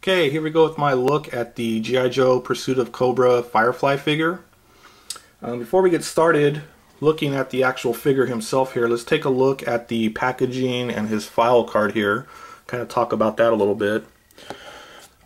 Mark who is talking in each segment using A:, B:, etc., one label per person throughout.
A: Okay, here we go with my look at the G.I. Joe Pursuit of Cobra Firefly figure. Before we get started looking at the actual figure himself here, let's take a look at the packaging and his file card here. Kind of talk about that a little bit.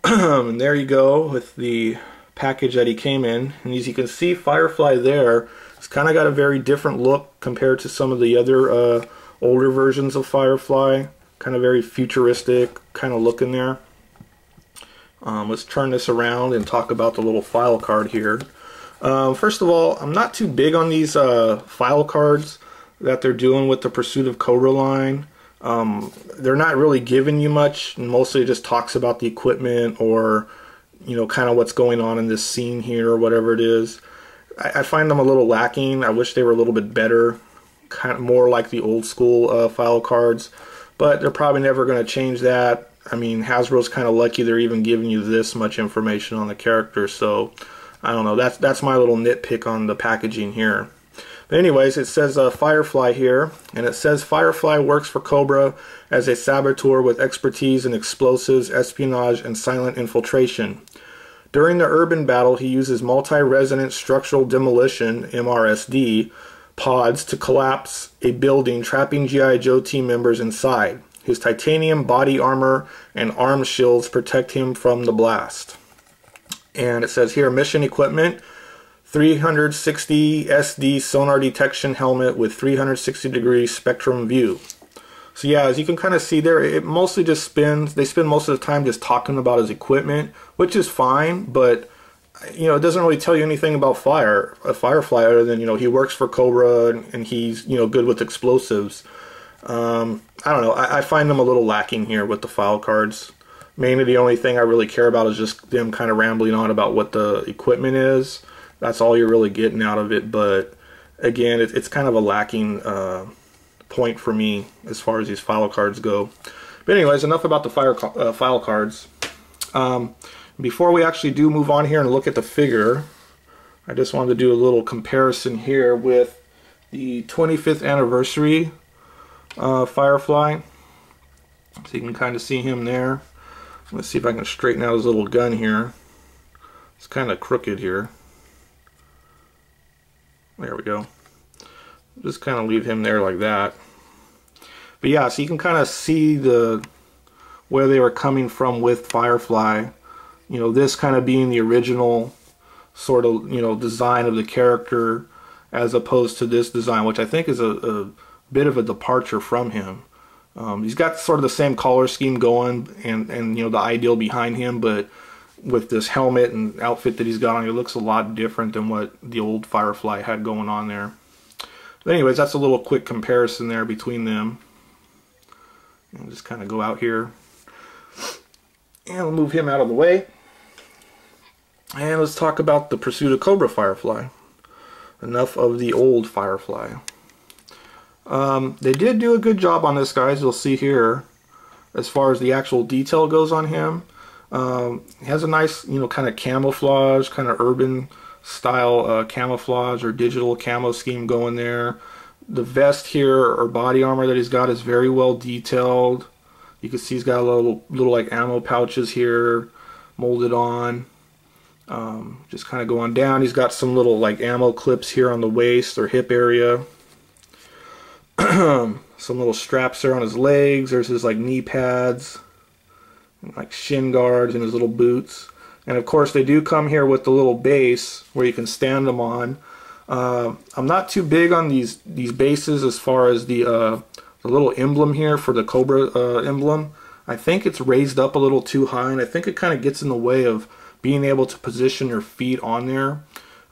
A: And there you go with the package that he came in. And as you can see, Firefly there, it's kind of got a very different look compared to some of the other older versions of Firefly. Kind of very futuristic kind of look in there. Let's turn this around and talk about the little file card here. First of all, I'm not too big on these file cards that they're doing with the Pursuit of Cobra line. They're not really giving you much, and mostly it just talks about the equipment or, you know, kind of what's going on in this scene here or whatever it is. I find them a little lacking. I wish they were a little bit better, kind of more like the old school file cards, but they're probably never going to change that. I mean, Hasbro's kind of lucky they're even giving you this much information on the character, so I don't know. That's my little nitpick on the packaging here. But anyways, it says Firefly here, and it says Firefly works for Cobra as a saboteur with expertise in explosives, espionage, and silent infiltration. During the urban battle, he uses multi-resonant structural demolition (MRSD) pods to collapse a building, trapping G.I. Joe team members inside. His titanium body armor and arm shields protect him from the blast. And it says here, mission equipment, 360 SD sonar detection helmet with 360-degree spectrum view. So yeah, as you can kind of see there, it mostly just spins. They spend most of the time just talking about his equipment, which is fine, but you know, it doesn't really tell you anything about Firefly other than, you know, he works for Cobra and he's, you know, good with explosives. I don't know, I find them a little lacking here with the file cards. Mainly the only thing I really care about is just them kind of rambling on about what the equipment is. That's all you're really getting out of it, but again, it's kind of a lacking point for me as far as these file cards go. But anyways, enough about the file cards. Before we actually do move on here and look at the figure, I just wanted to do a little comparison here with the 25th anniversary Firefly. So you can kind of see him there. Let's see if I can straighten out his little gun here. It's kind of crooked here. There we go. Just kind of leave him there like that. But yeah, so you can kind of see where they were coming from with Firefly. You know, this kind of being the original sort of, you know, design of the character as opposed to this design, which I think is a bit of a departure from him. He's got sort of the same color scheme going and you know, the ideal behind him, but with this helmet and outfit that he's got on, it looks a lot different than what the old Firefly had going on there. But anyways, that's a little quick comparison there between them. And just kind of go out here and we'll move him out of the way. And let's talk about the Pursuit of Cobra Firefly. Enough of the old Firefly. They did do a good job on this, guys. You'll see here, as far as the actual detail goes on him. He has a nice, you know, kind of camouflage, kind of urban style camouflage or digital camo scheme going there. The vest here or body armor that he's got is very well detailed. You can see he's got a little like ammo pouches here molded on. Just kind of going down. He's got some little like ammo clips here on the waist or hip area. Some little straps there on his legs. There's his like knee pads, like shin guards, and his little boots. And of course they do come here with the little base where you can stand them on. I'm not too big on these bases as far as the little emblem here for the Cobra emblem. I think it's raised up a little too high, and I think it kind of gets in the way of being able to position your feet on there.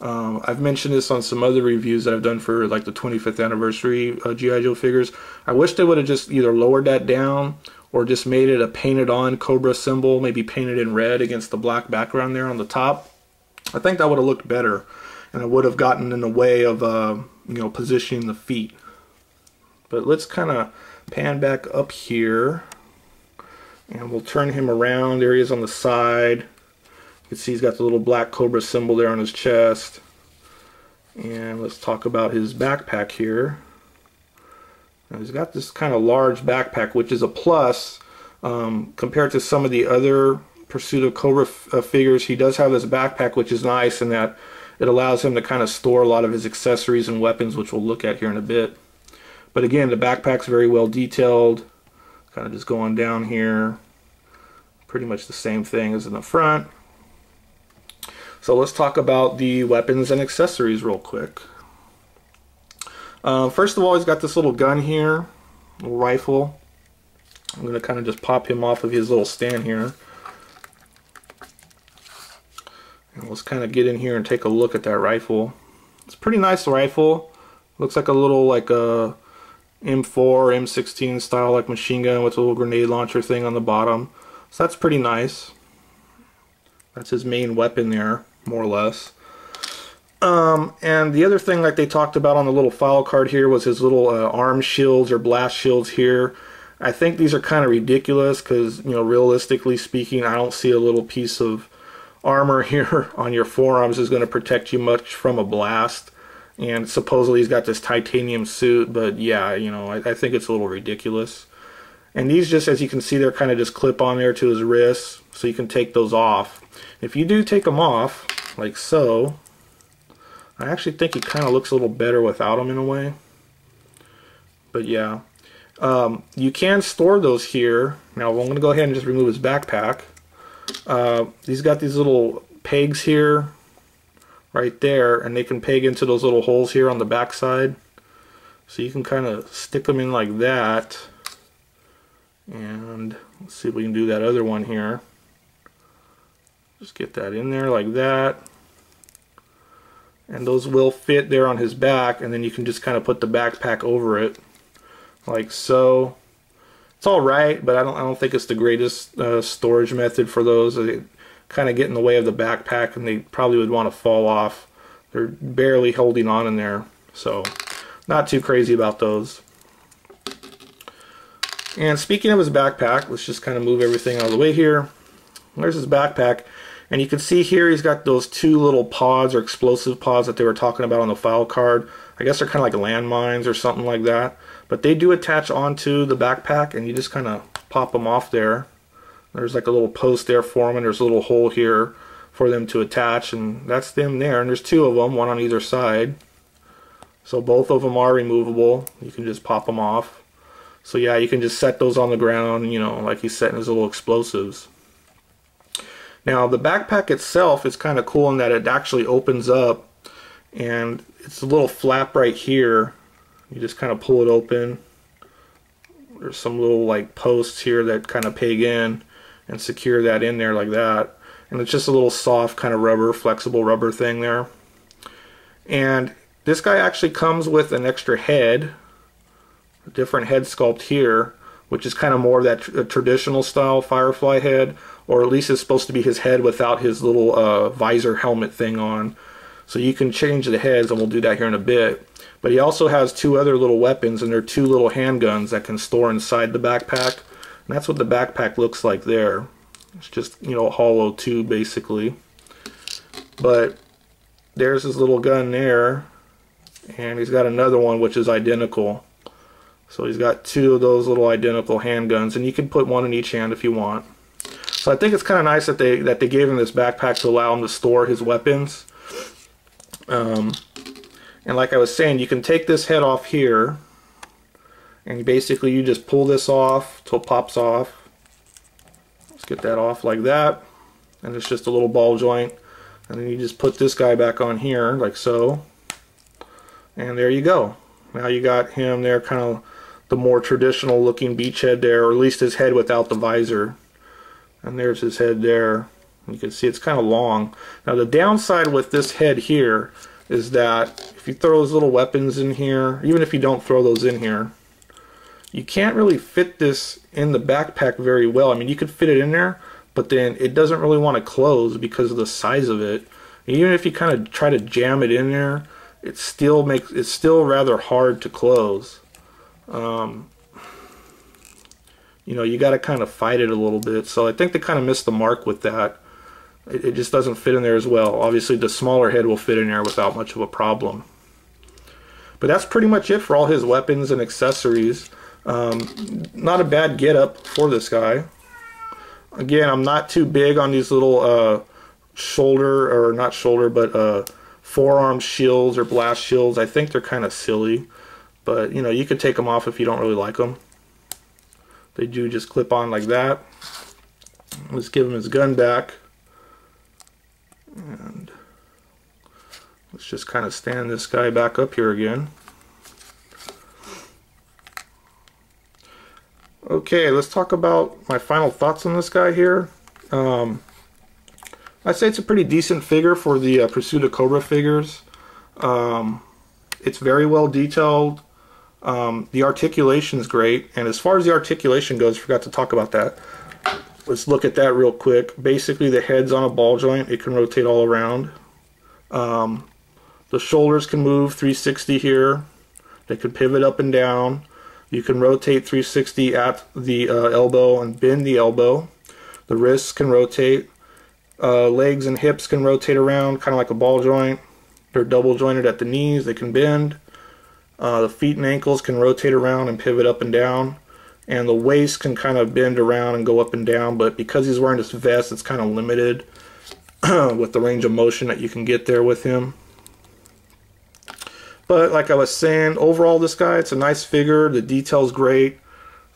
A: I've mentioned this on some other reviews that I've done for like the 25th anniversary G.I. Joe figures. I wish they would have just either lowered that down or just made it a painted on Cobra symbol, maybe painted in red against the black background there on the top. I think that would have looked better, and it would have gotten in the way of you know, positioning the feet. But let's kind of pan back up here and we'll turn him around. There he is on the side. You can see he's got the little black Cobra symbol there on his chest. And let's talk about his backpack here. Now he's got this kind of large backpack, which is a plus compared to some of the other Pursuit of Cobra figures, he does have this backpack, which is nice in that it allows him to kind of store a lot of his accessories and weapons, which we'll look at here in a bit. But again, the backpack's very well detailed. Kind of just going down here. Pretty much the same thing as in the front. So let's talk about the weapons and accessories real quick. First of all, he's got this little gun here, little rifle. I'm going to kind of just pop him off of his little stand here. And let's kind of get in here and take a look at that rifle. It's a pretty nice rifle. Looks like a little like a M4, M16 style like machine gun with a little grenade launcher thing on the bottom. So that's pretty nice. That's his main weapon there, more or less. And the other thing like they talked about on the little file card here was his little arm shields or blast shields here. I think these are kind of ridiculous because, you know, realistically speaking, I don't see a little piece of armor here on your forearms is going to protect you much from a blast. And supposedly he's got this titanium suit, but yeah, you know, I think it's a little ridiculous. And these just, as you can see, they're kind of just clip on there to his wrists, so you can take those off. If you do take them off, like so, I actually think he kind of looks a little better without them in a way. But yeah, you can store those here. Now I'm going to go ahead and just remove his backpack. He's got these little pegs here, right there, and they can peg into those little holes here on the back side. So you can kind of stick them in like that. And let's see if we can do that other one here. Just get that in there like that. And those will fit there on his back, and then you can just kind of put the backpack over it like so. It's all right, but I don't think it's the greatest storage method for those. They kind of get in the way of the backpack, and they probably would want to fall off. They're barely holding on in there, so not too crazy about those. And speaking of his backpack, let's just kind of move everything out of the way here. There's his backpack, and you can see here he's got those two little pods or explosive pods that they were talking about on the file card. I guess they're kind of like landmines or something like that. But they do attach onto the backpack, and you just kind of pop them off there. There's like a little post there for them, and there's a little hole here for them to attach, and that's them there. And there's two of them, one on either side. So both of them are removable. You can just pop them off. So yeah, you can just set those on the ground, you know, like he's setting his little explosives. Now the backpack itself is kind of cool in that it actually opens up, and it's a little flap right here. You just kind of pull it open. There's some little like posts here that kind of peg in and secure that in there like that. And it's just a little soft kind of rubber, flexible rubber thing there. And this guy actually comes with an extra head, a different head sculpt here, which is kind of more of that traditional style Firefly head, or at least it's supposed to be his head without his little visor helmet thing on. So you can change the heads, and we'll do that here in a bit. But he also has two other little weapons, and they're two little handguns that can store inside the backpack. And that's what the backpack looks like there. It's just, you know, a hollow tube basically. But there's his little gun there, and he's got another one which is identical. So he's got two of those little identical handguns, and you can put one in each hand if you want. So I think it's kind of nice that they gave him this backpack to allow him to store his weapons. And like I was saying, you can take this head off here, and basically you just pull this off till it pops off. Let's get that off like that, and it's just a little ball joint, and then you just put this guy back on here like so, and there you go. Now you got him there, kind of the more traditional looking beachhead there, or at least his head without the visor. And there's his head there. You can see it's kind of long. Now the downside with this head here is that if you throw those little weapons in here, even if you don't throw those in here, you can't really fit this in the backpack very well. I mean, you could fit it in there, but then it doesn't really want to close because of the size of it. Even if you kind of try to jam it in there, it's still rather hard to close. You know, you got to kind of fight it a little bit. So I think they kind of missed the mark with that. It just doesn't fit in there as well. Obviously the smaller head will fit in there without much of a problem. But that's pretty much it for all his weapons and accessories. Not a bad get up for this guy. Again, I'm not too big on these little shoulder, or not shoulder, but forearm shields or blast shields. I think they're kind of silly, but you know, you could take them off if you don't really like them. They do just clip on like that. Let's give him his gun back, and let's just kind of stand this guy back up here again. Okay, let's talk about my final thoughts on this guy here. I'd say it's a pretty decent figure for the Pursuit of Cobra figures. It's very well detailed. The articulation is great, and as far as the articulation goes, I forgot to talk about that. Let's look at that real quick. Basically, the head's on a ball joint. It can rotate all around. The shoulders can move 360 here. They can pivot up and down. You can rotate 360 at the elbow and bend the elbow. The wrists can rotate. Legs and hips can rotate around, kind of like a ball joint. They're double jointed at the knees. They can bend. The feet and ankles can rotate around and pivot up and down. And the waist can kind of bend around and go up and down, but because he's wearing this vest, it's kind of limited with the range of motion that you can get there with him. But like I was saying, overall this guy, it's a nice figure. The detail's great.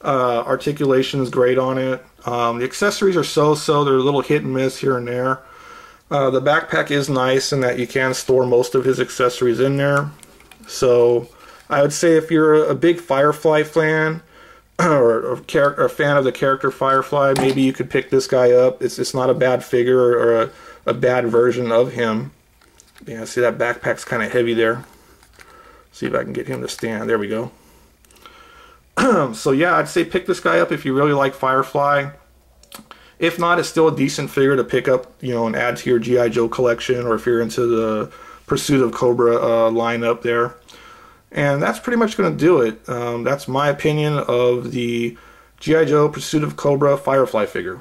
A: Articulation is great on it. The accessories are so-so. They're a little hit and miss here and there. The backpack is nice in that you can store most of his accessories in there. So I would say if you're a big Firefly fan, or a fan of the character Firefly, maybe you could pick this guy up. It's not a bad figure or a bad version of him. Yeah, see that backpack's kind of heavy there. See if I can get him to stand. There we go. So yeah, I'd say pick this guy up if you really like Firefly. If not, it's still a decent figure to pick up, you know, and add to your G.I. Joe collection, or if you're into the Pursuit of Cobra lineup there. And that's pretty much going to do it. That's my opinion of the G.I. Joe Pursuit of Cobra Firefly figure.